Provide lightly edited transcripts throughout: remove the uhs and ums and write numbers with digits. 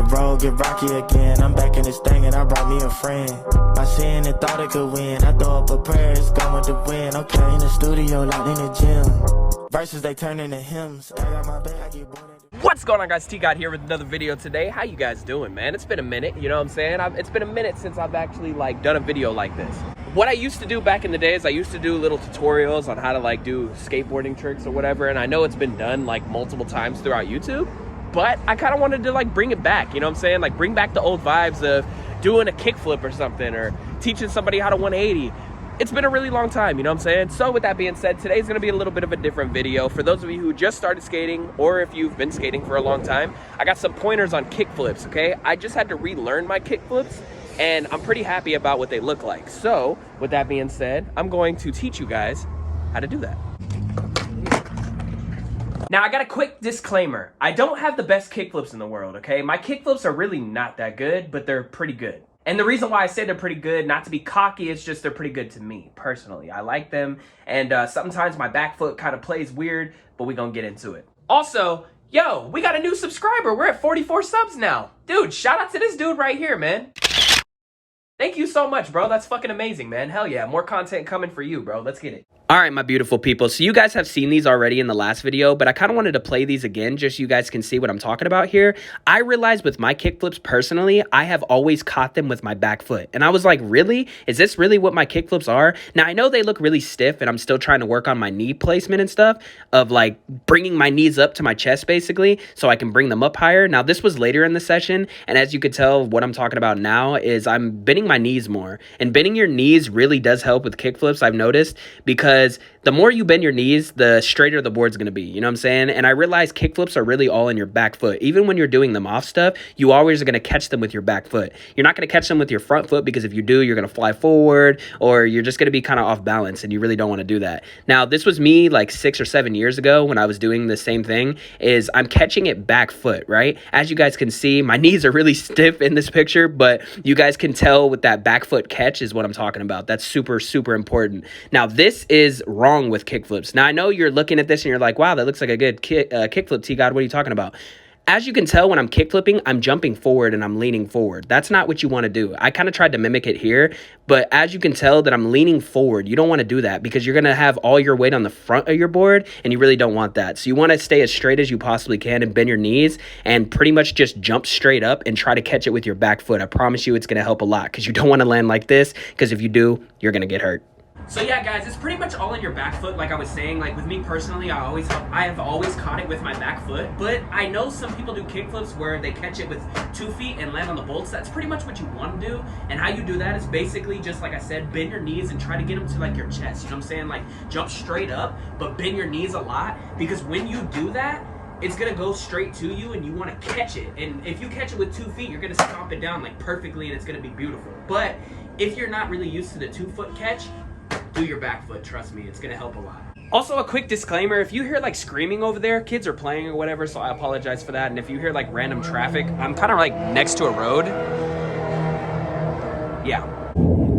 road get rocky again. I'm back in this thing and I brought me a friend. My sin and thought it could win. I throw up a prayer, it's going to win. Okay, in the studio, locked in the gym. Verses they turn into hymns. I got my bag, I get bored. What's going on, guys? TGOD here with another video today. How you guys doing, man? It's been a minute, you know what I'm saying? It's been a minute since I've actually done a video like this. What I used to do back in the day is I used to do little tutorials on how to do skateboarding tricks or whatever, and I know it's been done multiple times throughout YouTube, but I kind of wanted to bring it back, you know what I'm saying? Bring back the old vibes of doing a kickflip or something, or teaching somebody how to 180. It's been a really long time, you know what I'm saying? So with that being said, today's gonna be a little bit of a different video. For those of you who just started skating, or if you've been skating for a long time, I got some pointers on kickflips, okay? I just had to relearn my kickflips, and I'm pretty happy about what they look like. So with that being said, I'm going to teach you guys how to do that. Now, I got a quick disclaimer. I don't have the best kickflips in the world, okay? My kickflips are really not that good, but they're pretty good. And the reason why I say they're pretty good, not to be cocky, it's just they're pretty good to me, personally. I like them, and sometimes my back foot kind of plays weird, but we're gonna get into it. Also, yo, we got a new subscriber. We're at 44 subs now. Dude, shout out to this dude right here, man. Thank you so much, bro. That's fucking amazing, man. Hell yeah, more content coming for you, bro. Let's get it. All right, my beautiful people. So you guys have seen these already in the last video, but I kind of wanted to play these again just so you guys can see what I'm talking about here. I realized with my kickflips personally, I have always caught them with my back foot. And I was like, really? Is this really what my kickflips are? Now, I know they look really stiff, and I'm still trying to work on my knee placement and stuff of bringing my knees up to my chest basically so I can bring them up higher. Now, this was later in the session, and as you could tell, what I'm talking about now is I'm bending my knees more. And bending your knees really does help with kickflips, I've noticed, because the more you bend your knees, the straighter the board's going to be, you know what I'm saying? And I realize kickflips are really all in your back foot. Even when you're doing them off stuff, you always are going to catch them with your back foot. You're not going to catch them with your front foot, because if you do, you're going to fly forward, or you're just going to be kind of off balance, and you really don't want to do that. Now, this was me 6 or 7 years ago when I was doing the same thing, is I'm catching it back foot, right? As you guys can see, my knees are really stiff in this picture, but you guys can tell with that back foot catch is what I'm talking about. That's super, super important. Now, this is wrong with kickflips. Now, I know you're looking at this and you're like, wow, that looks like a good kickflip, TGOD. What are you talking about? As you can tell, when I'm kickflipping, I'm jumping forward and I'm leaning forward. That's not what you want to do. I kind of tried to mimic it here, but as you can tell that I'm leaning forward, you don't want to do that because you're going to have all your weight on the front of your board, and you really don't want that. So you want to stay as straight as you possibly can and bend your knees and pretty much just jump straight up and try to catch it with your back foot. I promise you it's going to help a lot, because you don't want to land like this, because if you do, you're going to get hurt. So yeah, guys, it's pretty much all in your back foot. Like I was saying, with me personally, I have always caught it with my back foot. But I know some people do kickflips where they catch it with 2 feet and land on the bolts. That's pretty much what you want to do. And how you do that is basically just like I said, bend your knees and try to get them to your chest. You know what I'm saying? Jump straight up, but bend your knees a lot, because when you do that, it's gonna go straight to you, and you want to catch it. And if you catch it with 2 feet, you're gonna stomp it down perfectly, and it's gonna be beautiful. But if you're not really used to the 2-foot catch, do your back foot, trust me, it's gonna help a lot. Also, a quick disclaimer, if you hear screaming over there, kids are playing or whatever, so I apologize for that. And if you hear random traffic, I'm kind of next to a road. Yeah.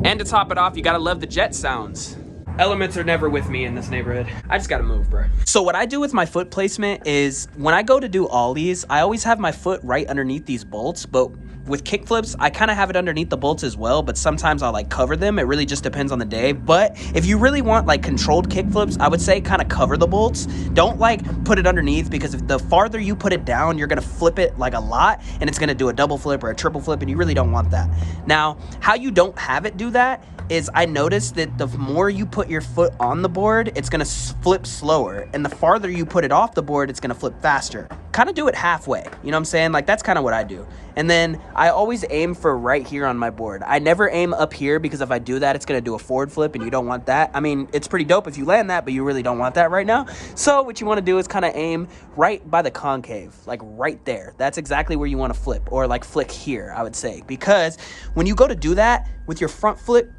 And to top it off, you gotta love the jet sounds. Elements are never with me in this neighborhood. I just gotta move, bro. So what I do with my foot placement is when I go to do ollies, I always have my foot right underneath these bolts, but with kickflips, I kind of have it underneath the bolts as well, but sometimes I'll cover them. It really just depends on the day. But if you really want controlled kickflips, I would say kind of cover the bolts. Don't put it underneath, because if the farther you put it down, you're gonna flip it a lot, and it's gonna do a double flip or a triple flip, and you really don't want that. Now, how you don't have it do that is I noticed that the more you put your foot on the board, it's gonna flip slower, and the farther you put it off the board, it's gonna flip faster. Kind of do it halfway, you know what I'm saying? That's kind of what I do. And then I always aim for right here on my board. I never aim up here, because if I do that, it's gonna do a forward flip, and you don't want that. I mean, it's pretty dope if you land that, but you really don't want that right now. So what you wanna do is kind of aim right by the concave, right there. That's exactly where you wanna flip, or flick here, I would say. Because when you go to do that with your front flip,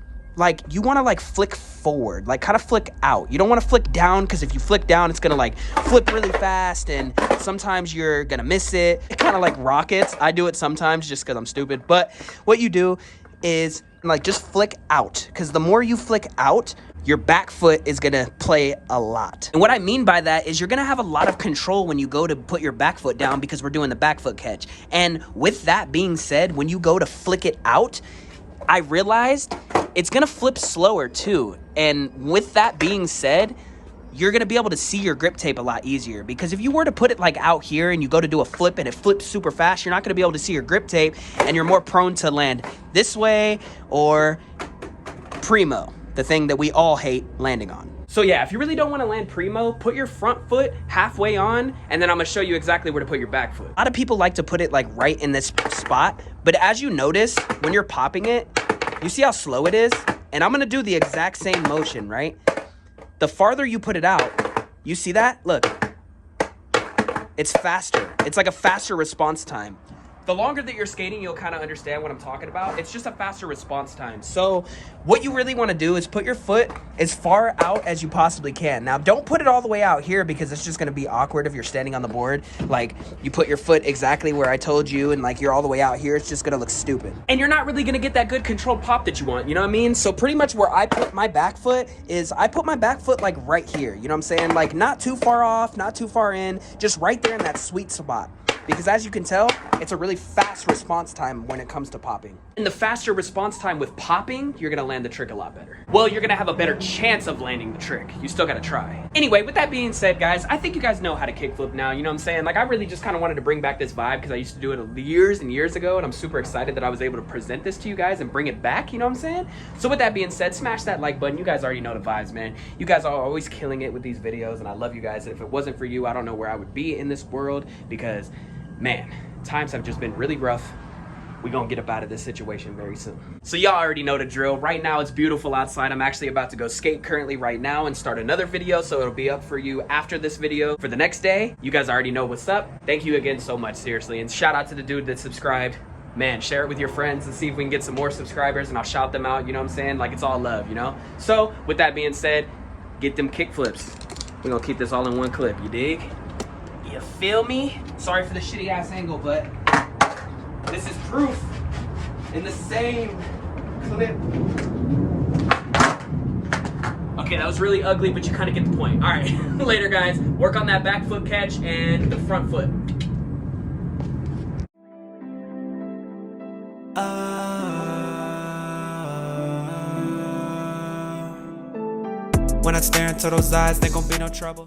you want to flick forward, kind of flick out. You don't want to flick down, because if you flick down, it's gonna flip really fast, and sometimes you're gonna miss it. It kind of rockets. I do it sometimes just because I'm stupid. But what you do is like just flick out, because the more you flick out, your back foot is gonna play a lot. And what I mean by that is you're gonna have a lot of control when you go to put your back foot down, because we're doing the back foot catch. And with that being said, when you go to flick it out, I realized it's gonna flip slower too. And with that being said, you're gonna be able to see your grip tape a lot easier, because if you were to put it like out here and you go to do a flip and it flips super fast, you're not gonna be able to see your grip tape, and you're more prone to land this way or primo, the thing that we all hate landing on. So yeah, if you really don't want to land primo, put your front foot halfway on, and then I'm gonna show you exactly where to put your back foot. A lot of people like to put it like right in this spot, but as you notice, when you're popping it, you see how slow it is? And I'm gonna do the exact same motion, right? The farther you put it out, you see that? Look, it's faster. It's like a faster response time. The longer that you're skating, you'll kind of understand what I'm talking about. It's just a faster response time. So what you really want to do is put your foot as far out as you possibly can. Now, don't put it all the way out here, because it's just going to be awkward if you're standing on the board. Like, you put your foot exactly where I told you, and like you're all the way out here, it's just going to look stupid. And you're not really going to get that good controlled pop that you want, you know what I mean? So pretty much where I put my back foot is I put my back foot like right here. You know what I'm saying? Like not too far off, not too far in, just right there in that sweet spot. Because as you can tell, it's a really fast response time when it comes to popping. And the faster response time with popping, you're gonna land the trick a lot better. Well, you're gonna have a better chance of landing the trick. You still gotta try. Anyway, with that being said, guys, I think you guys know how to kickflip now, you know what I'm saying? Like, I really just kind of wanted to bring back this vibe, because I used to do it years and years ago, and I'm super excited that I was able to present this to you guys and bring it back, you know what I'm saying? So with that being said, smash that like button. You guys already know the vibes, man. You guys are always killing it with these videos, and I love you guys. And if it wasn't for you, I don't know where I would be in this world, because, man, times have just been really rough. We're gonna get up out of this situation very soon. So y'all already know the drill. Right now it's beautiful outside. I'm actually about to go skate currently right now and start another video, so it'll be up for you after this video for the next day. You guys already know what's up. Thank you again so much, seriously. And shout out to the dude that subscribed. Man, share it with your friends and see if we can get some more subscribers, and I'll shout them out, you know what I'm saying? Like, it's all love, you know? So with that being said, get them kick flips. We're gonna keep this all in one clip, you dig? You feel me? Sorry for the shitty ass angle, but this is proof in the same clip. Okay, that was really ugly, but you kind of get the point. All right, later guys. Work on that back foot catch and the front foot. When I stare into those eyes, there gon' be no trouble.